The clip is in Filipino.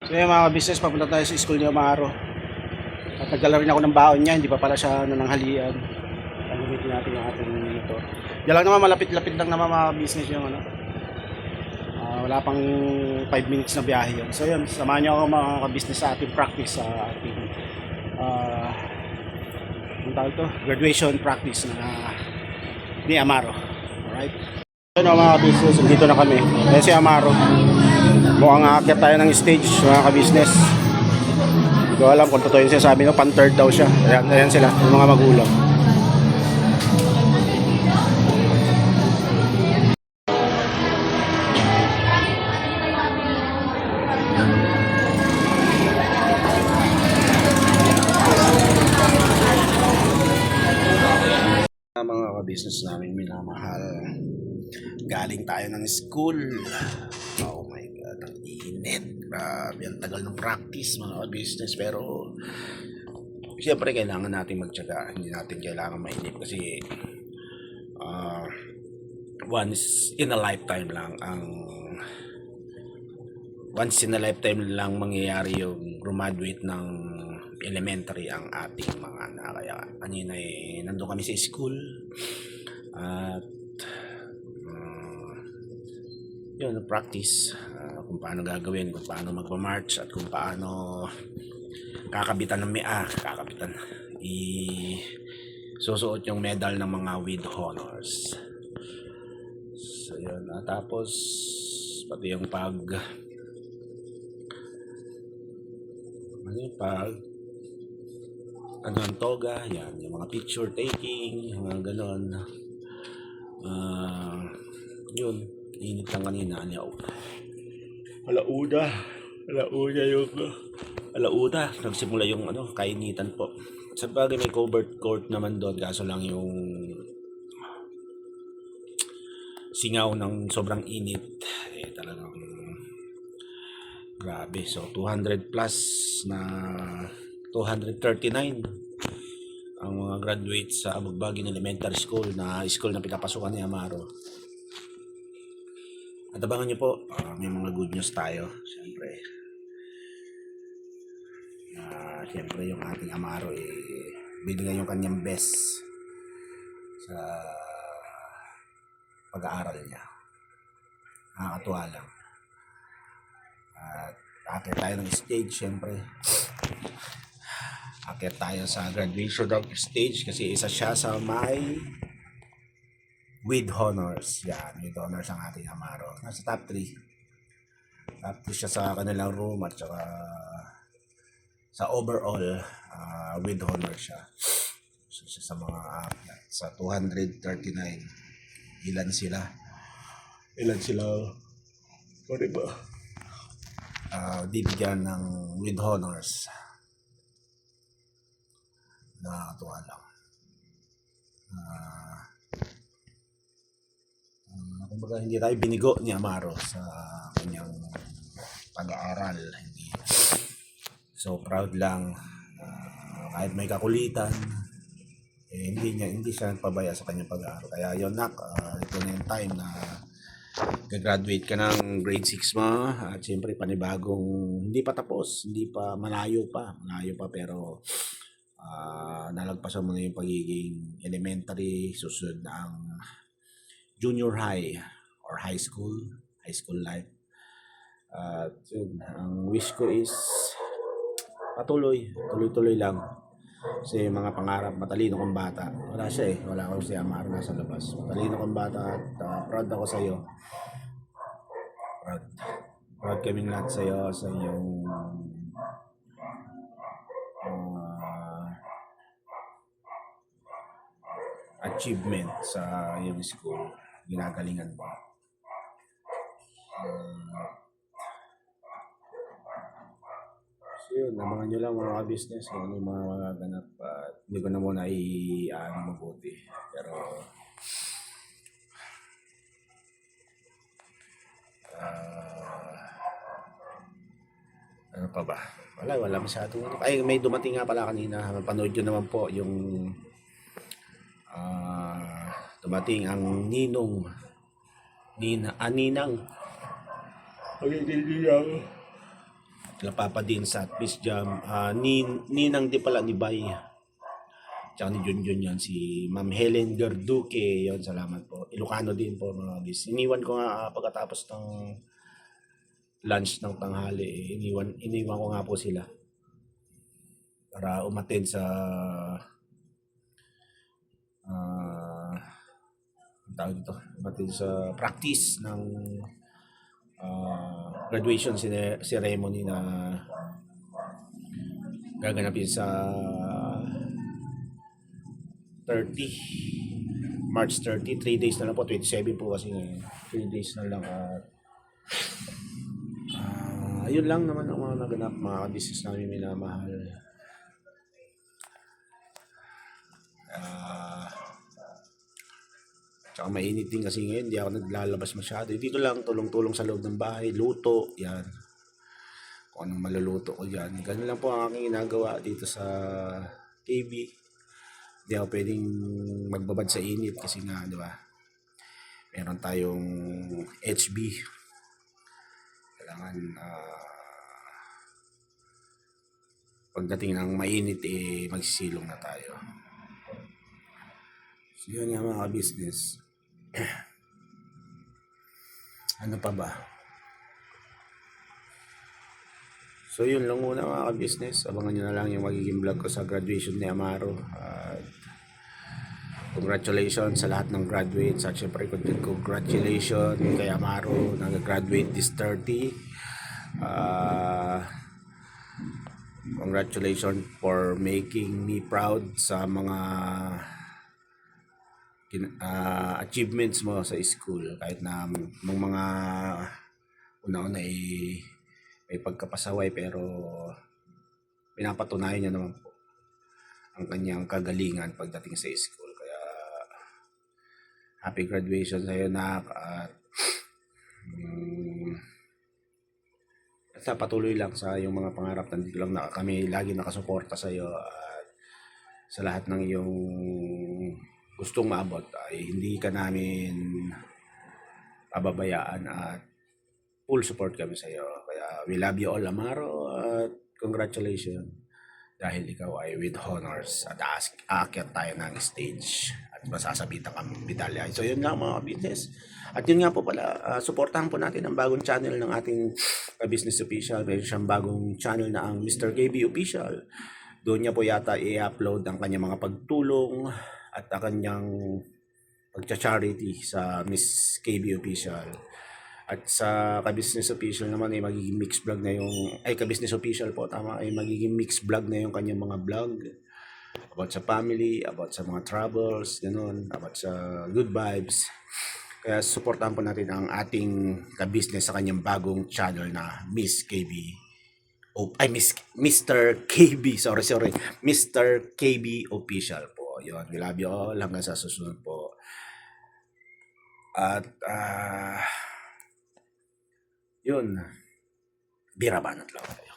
So yung mga business, papunta tayo sa school ni Amaro. At nagdala rin ako ng baon niya, hindi pa pala siya nananghalian. Gamitin natin yung ating motor. Diyan lang naman, malapit-lapit lang naman mga business yung ano. Wala pang 5 minutes na biyahe yun. So yun, samahan niyo ako mga business sa ating practice sa ating ang tawag to, graduation practice na ni Amaro. Alright? So mga business, dito na kami. Ayan si Amaro. Mukhang aakyat tayo ng stage mga ka-business. Hindi ko alam kung totoo yung sinasabi no, pan-third daw siya. Ayan sila, yung mga magulang. Mga ka-business namin minamahal. Galing tayo ng school. Oh my God, ang init. Grabe, ang tagal ng practice mga business. Pero siyempre kailangan natin magtiyaga. Hindi natin kailangan mainip kasi once in a lifetime lang mangyayari yung graduate ng elementary ang ating mga anak. Kaya kanina nandun kami sa school at yun, practice kung paano gagawin, kung paano magpa-march at kung paano kakabitan ng susuot yung medal ng mga with honors. So yun, tapos pati yung ang toga, yan, yung mga picture taking, mga ganon. Yun, init lang kanina, alauna, nagsimula yung kainitan po. Sa bagay may covered court naman doon, kaso lang yung singaw ng sobrang init, talagang grabe. So 200 plus na 239 ang mga graduates sa Abugbagin Elementary School na pinapasukan ni Amaro. At abangan nyo po, may mga good news tayo. Siyempre yung ating Amaro binigay yung kanyang best sa pag-aaral niya. Nakakatuwa lang. At akit tayo ng stage, siyempre. Akit tayo sa graduation stage kasi isa siya sa may with honors. Yan, with honors ang ating Amaro. Nasa top 3. Top 3 siya sa kanilang room at saka sa overall with honors siya. So, siya sa mga sa 239. Ilan sila? O diba? Bibigyan ng with honors. Nakakatuwa lang. Kumbaga hindi tayo binigo ni Amaro sa kanyang pag-aaral. So proud lang, kahit may kakulitan, hindi siya nagpabaya sa kanyang pag-aaral. Kaya yun ito na yung time na gagraduate ka ng grade 6 mo at siyempre panibagong hindi pa tapos, hindi pa malayo pa pero nalagpasan mo na yung pagiging elementary, susunod na ang junior high or high school life. At yun, ang wish ko is tuloy lang. Kasi mga pangarap, matalino kong bata. Wala siya wala ako si Amaro nasa labas. Matalino kong bata at proud ako sa iyo. Proud kaming lahat sa iyo, sa iyong achievement sa iyong school. Ginagalingan mo. So yun, namangan nyo lang mga business kung ano yung mga ganap. Hindi ko na muna mabuti. Pero ano pa ba? Wala masyadong ay may dumating nga pala kanina. Panood nyo naman po yung dumating ang ninang Sila Papa Dins at Peace Jam. Ninang di pala ni Bay. Tsaka ni Junjun yan. Si Ma'am Helen Garduque. Yun, salamat po. Ilocano din po mga kabis. Iniwan ko nga pagkatapos ng lunch ng tanghali. Iniwan ko nga po sila. Para umattend sa tawag dito, umattend sa practice ng graduation ceremony na gaganapin sa 30 March 30, 3 days na lang po, 27 po kasi ngayon. 3 days na lang at ayun lang naman ang mga naganap, mga business namin minamahal. Tsaka mainit din kasi ngayon, hindi ako naglalabas masyado. Dito lang, tulong-tulong sa loob ng bahay, luto, yan. Kung anong maluluto ko dyan. Ganun lang po ang aking ginagawa dito sa KB. Hindi ako pwedeng magbabad sa init kasi nga, di ba? Meron tayong HB. Kailangan, pagdating ng mainit, magsisilong na tayo. So, yun nga mga business. Ano pa ba? So yun lang muna mga ka-business. Abangan nyo na lang yung magiging vlog ko sa graduation ni Amaro. Congratulations sa lahat ng graduates. At syempre congratulations kay Amaro. Nag-graduate this 30. Congratulations for making me proud sa mga achievements mo sa school. Kahit na nung mga una-una may pagkapasaway pero pinapatunayan niya naman po ang kanyang kagalingan pagdating sa school. Kaya happy graduation sa iyo, nak, at basta patuloy lang sa iyong mga pangarap. Nandito lang na kami lagi nakasuporta sa iyo at sa lahat ng iyong gustong maabot ay hindi ka namin pababayaan at full support kami sa iyo. Kaya we love you all, Amaro, at congratulations dahil ikaw ay with honors at aakyat tayo ng stage at masasabitan kami medalya. So yun lang mga business. At yun nga po pala, suportahan po natin ang bagong channel ng ating business official. Meron siyang bagong channel na ang Mr. KB Official. Doon niya po yata i-upload ang kanyang mga pagtulong at ang kanyang pagcha-charity sa Miss KB Official. At sa ka-business official naman ay magiging mixed vlog na yung, ka-business official po, tama, ay magiging mixed vlog na yung kanyang mga vlog about sa family, about sa mga travels, ganun, about sa good vibes. Kaya supportahan po natin ang ating ka-business sa kanyang bagong channel na Miss KB. Mr. KB, sorry. Mr. KB Official po. Yun, we love you all. Hanggang sa susunod po. At, yun, birabanat lang tayo.